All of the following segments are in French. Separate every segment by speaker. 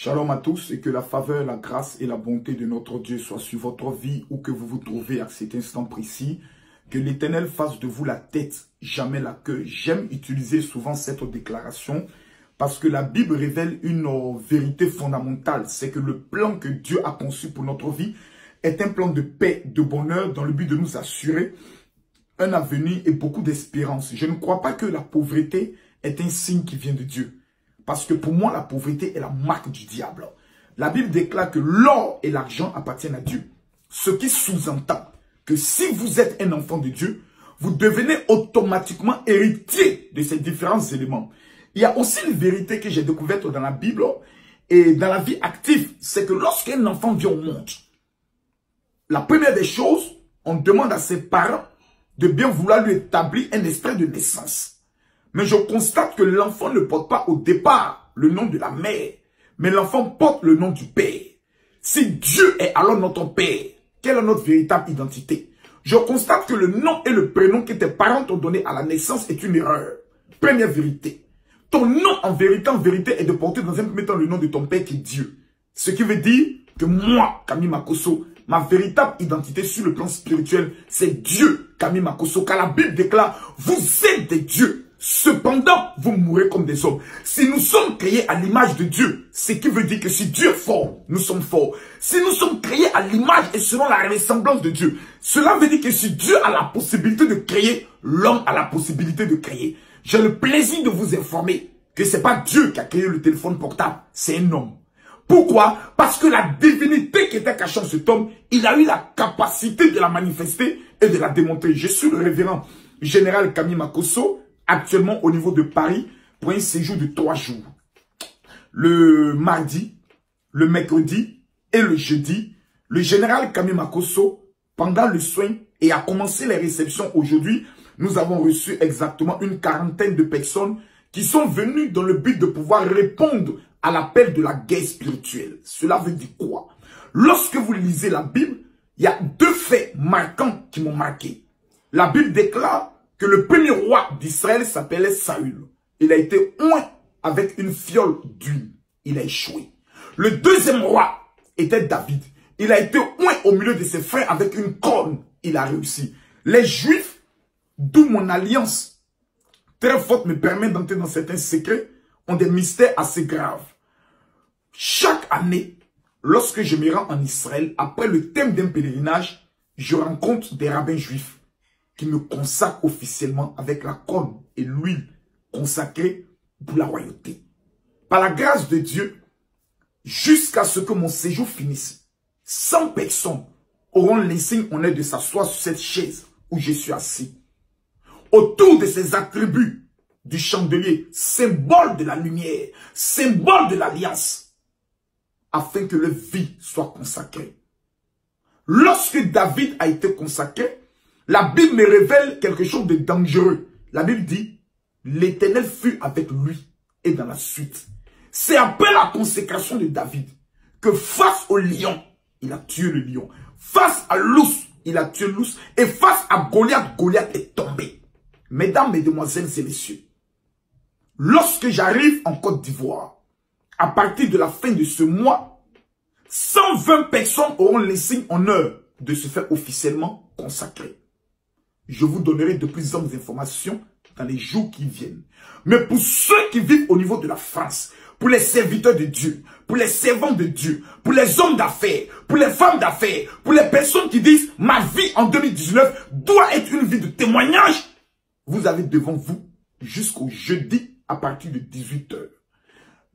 Speaker 1: Shalom à tous et que la faveur, la grâce et la bonté de notre Dieu soient sur votre vie où que vous vous trouvez à cet instant précis. Que l'Éternel fasse de vous la tête, jamais la queue. J'aime utiliser souvent cette déclaration parce que la Bible révèle une vérité fondamentale. C'est que le plan que Dieu a conçu pour notre vie est un plan de paix, de bonheur dans le but de nous assurer un avenir et beaucoup d'espérance. Je ne crois pas que la pauvreté est un signe qui vient de Dieu. Parce que pour moi, la pauvreté est la marque du diable. La Bible déclare que l'or et l'argent appartiennent à Dieu. Ce qui sous-entend que si vous êtes un enfant de Dieu, vous devenez automatiquement héritier de ces différents éléments. Il y a aussi une vérité que j'ai découverte dans la Bible et dans la vie active. C'est que lorsqu'un enfant vient au monde, la première des choses, on demande à ses parents de bien vouloir lui établir un extrait de naissance. Mais je constate que l'enfant ne porte pas au départ le nom de la mère, mais l'enfant porte le nom du père. Si Dieu est alors notre père, quelle est notre véritable identité? Je constate que le nom et le prénom que tes parents t'ont donné à la naissance est une erreur. Première vérité. Ton nom en vérité est de porter dans un premier temps le nom de ton père qui est Dieu. Ce qui veut dire que moi, Camille Makosso, ma véritable identité sur le plan spirituel, c'est Dieu, Camille Makosso. Car la Bible déclare, vous êtes des dieux. Cependant, vous mourrez comme des hommes. Si nous sommes créés à l'image de Dieu, ce qui veut dire que si Dieu est fort, nous sommes forts. Si nous sommes créés à l'image et selon la ressemblance de Dieu, cela veut dire que si Dieu a la possibilité de créer, l'homme a la possibilité de créer. J'ai le plaisir de vous informer que ce n'est pas Dieu qui a créé le téléphone portable, c'est un homme. Pourquoi? Parce que la divinité qui était cachée en cet homme, il a eu la capacité de la manifester et de la démontrer. Je suis le révérend général Camille Makosso, actuellement au niveau de Paris, pour un séjour de 3 jours. Le mardi, le mercredi et le jeudi, le général Camille Makosso, pendant le soin et a commencé les réceptions aujourd'hui, nous avons reçu exactement une quarantaine de personnes qui sont venues dans le but de pouvoir répondre à l'appel de la guerre spirituelle. Cela veut dire quoi? Lorsque vous lisez la Bible, il y a 2 faits marquants qui m'ont marqué. La Bible déclare que le premier roi d'Israël s'appelait Saül. Il a été oint avec une fiole d'huile. Il a échoué. Le deuxième roi était David. Il a été oint au milieu de ses frères avec une corne. Il a réussi. Les Juifs, d'où mon alliance très forte me permet d'entrer dans certains secrets, ont des mystères assez graves. Chaque année, lorsque je me rends en Israël, après le thème d'un pèlerinage, je rencontre des rabbins juifs qui me consacrent officiellement avec la corne et l'huile consacrée pour la royauté. Par la grâce de Dieu, jusqu'à ce que mon séjour finisse, 100 personnes auront l'insigne honneur de s'asseoir sur cette chaise où je suis assis. Autour de ces attributs du chandelier, symbole de la lumière, symbole de l'alliance, afin que leur vie soit consacrée. Lorsque David a été consacré, la Bible me révèle quelque chose de dangereux. La Bible dit, l'Éternel fut avec lui et dans la suite. C'est après la consécration de David que face au lion, il a tué le lion. Face à l'ours, il a tué l'ours. Et face à Goliath, Goliath est tombé. Mesdames, mesdemoiselles et messieurs, lorsque j'arrive en Côte d'Ivoire, à partir de la fin de ce mois, 120 personnes auront l'insigne honneur de se faire officiellement consacrer. Je vous donnerai de plus amples informations dans les jours qui viennent. Mais pour ceux qui vivent au niveau de la France, pour les serviteurs de Dieu, pour les servants de Dieu, pour les hommes d'affaires, pour les femmes d'affaires, pour les personnes qui disent « Ma vie en 2019 doit être une vie de témoignage », vous avez devant vous jusqu'au jeudi à partir de 18 h.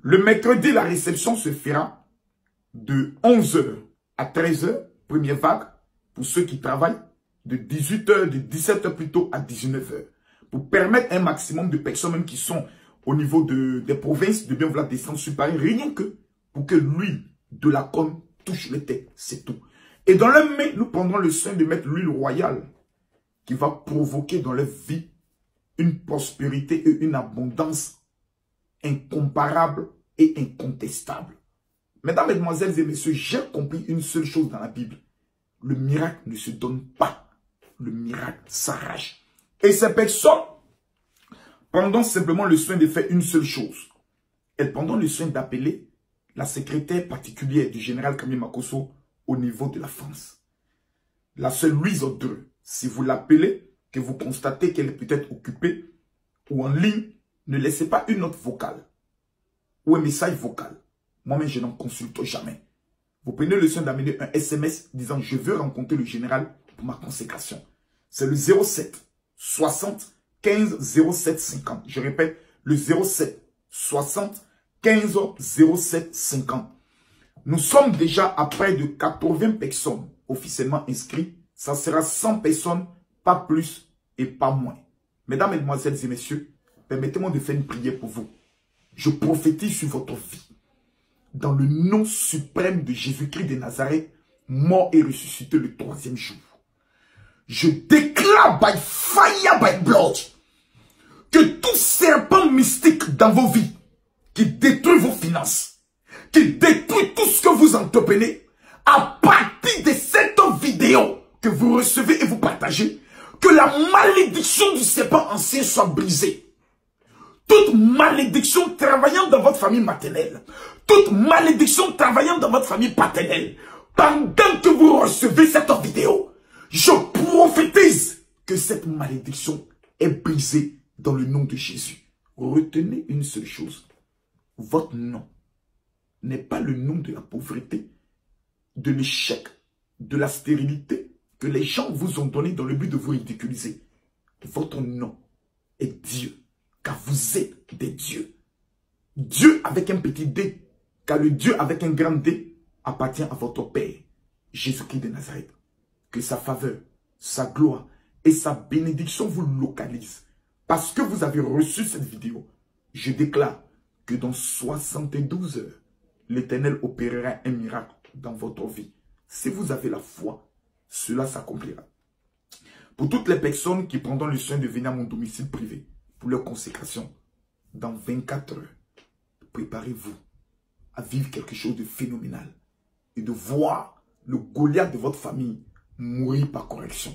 Speaker 1: Le mercredi, la réception se fera de 11 h à 13 h, première vague, pour ceux qui travaillent, de 18 h, de 17 h plutôt à 19 h. Pour permettre un maximum de personnes même qui sont au niveau des provinces de bien vouloir descendre sur Paris, rien que pour que l'huile de la corne touche les têtes, c'est tout. Et dans leur main, nous prendrons le soin de mettre l'huile royale qui va provoquer dans leur vie une prospérité et une abondance incomparable et incontestable. Mesdames, mesdemoiselles et messieurs, j'ai compris une seule chose dans la Bible. Le miracle ne se donne pas. Le miracle s'arrache. Et ces personnes, pendant simplement le soin de faire une seule chose, elles prendront le soin d'appeler la secrétaire particulière du général Camille Makosso au niveau de la France. La seule Louise Audrey, si vous l'appelez, que vous constatez qu'elle est peut-être occupée ou en ligne, ne laissez pas une note vocale ou un message vocal. Moi-même, je n'en consulte jamais. Vous prenez le soin d'amener un SMS disant « Je veux rencontrer le général pour ma consécration ». C'est le 07 60 15 07 50. Je répète, le 07 60 15 07 50. Nous sommes déjà à près de 80 personnes officiellement inscrites. Ça sera 100 personnes, pas plus et pas moins. Mesdames, Mesdemoiselles et Messieurs, permettez-moi de faire une prière pour vous. Je prophétise sur votre vie. Dans le nom suprême de Jésus-Christ de Nazareth, mort et ressuscité le 3e jour. Je déclare by fire, by blood, que tout serpent mystique dans vos vies, qui détruit vos finances, qui détruit tout ce que vous entreprenez, à partir de cette vidéo que vous recevez et vous partagez, que la malédiction du serpent ancien soit brisée. Toute malédiction travaillant dans votre famille maternelle, toute malédiction travaillant dans votre famille paternelle, pendant que vous recevez cette vidéo, je prophétise que cette malédiction est brisée dans le nom de Jésus. Retenez une seule chose. Votre nom n'est pas le nom de la pauvreté, de l'échec, de la stérilité que les gens vous ont donné dans le but de vous ridiculiser. Votre nom est Dieu, car vous êtes des dieux. Dieu avec un petit D, car le Dieu avec un grand D appartient à votre Père, Jésus-Christ de Nazareth. Que sa faveur, sa gloire et sa bénédiction vous localisent. Parce que vous avez reçu cette vidéo, je déclare que dans 72 heures, l'Éternel opérera un miracle dans votre vie. Si vous avez la foi, cela s'accomplira. Pour toutes les personnes qui prendront le soin de venir à mon domicile privé pour leur consécration, dans 24 heures, préparez-vous à vivre quelque chose de phénoménal et de voir le Goliath de votre famille mourir par correction.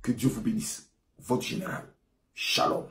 Speaker 1: Que Dieu vous bénisse. Votre général. Shalom.